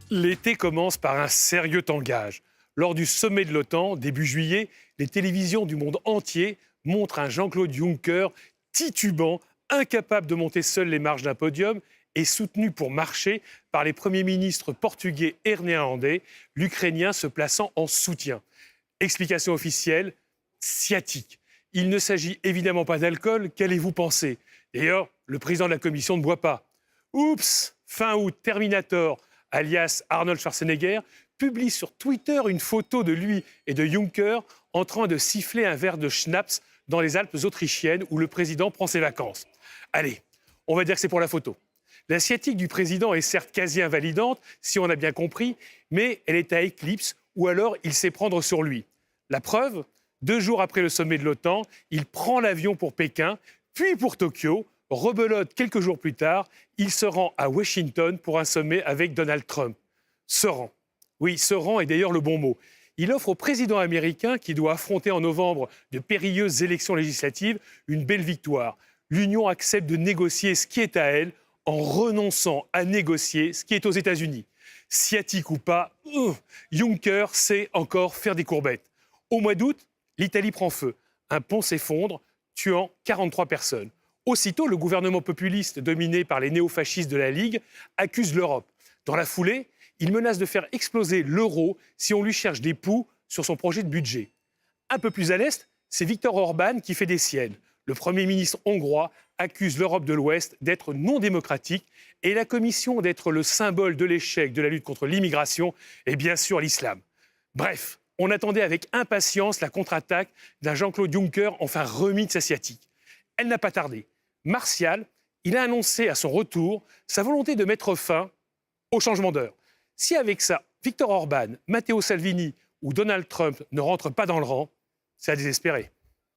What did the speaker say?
L'été commence par un sérieux tangage. Lors du sommet de l'OTAN, début juillet, les télévisions du monde entier montrent un Jean-Claude Juncker titubant, incapable de monter seul les marches d'un podium et soutenu pour marcher par les premiers ministres portugais et néerlandais, l'Ukrainien se plaçant en soutien. Explication officielle, sciatique. Il ne s'agit évidemment pas d'alcool, qu'allez-vous penser? D'ailleurs, le président de la Commission ne boit pas. Oups, fin août, Terminator, alias Arnold Schwarzenegger, publie sur Twitter une photo de lui et de Juncker en train de siffler un verre de schnapps dans les Alpes autrichiennes où le président prend ses vacances. Allez, on va dire que c'est pour la photo. La sciatique du président est certes quasi invalidante, si on a bien compris, mais elle est à éclipse ou alors il sait prendre sur lui. La preuve, 2 jours après le sommet de l'OTAN, il prend l'avion pour Pékin, puis pour Tokyo. Rebelote quelques jours plus tard, il se rend à Washington pour un sommet avec Donald Trump. Se rend. Oui, se rend est d'ailleurs le bon mot. Il offre au président américain, qui doit affronter en novembre de périlleuses élections législatives, une belle victoire. L'Union accepte de négocier ce qui est à elle en renonçant à négocier ce qui est aux États-Unis. Sciatique ou pas, Juncker sait encore faire des courbettes. Au mois d'août, l'Italie prend feu. Un pont s'effondre, tuant 43 personnes. Aussitôt, le gouvernement populiste, dominé par les néofascistes de la Ligue, accuse l'Europe. Dans la foulée, il menace de faire exploser l'euro si on lui cherche des poux sur son projet de budget. Un peu plus à l'est, c'est Viktor Orban qui fait des siennes. Le Premier ministre hongrois accuse l'Europe de l'Ouest d'être non démocratique et la Commission d'être le symbole de l'échec de la lutte contre l'immigration et bien sûr l'islam. Bref, on attendait avec impatience la contre-attaque d'un Jean-Claude Juncker enfin remis de sa sciatique. Elle n'a pas tardé. Martial, il a annoncé à son retour sa volonté de mettre fin au changement d'heure. Si avec ça, Viktor Orban, Matteo Salvini ou Donald Trump ne rentrent pas dans le rang, c'est à désespérer.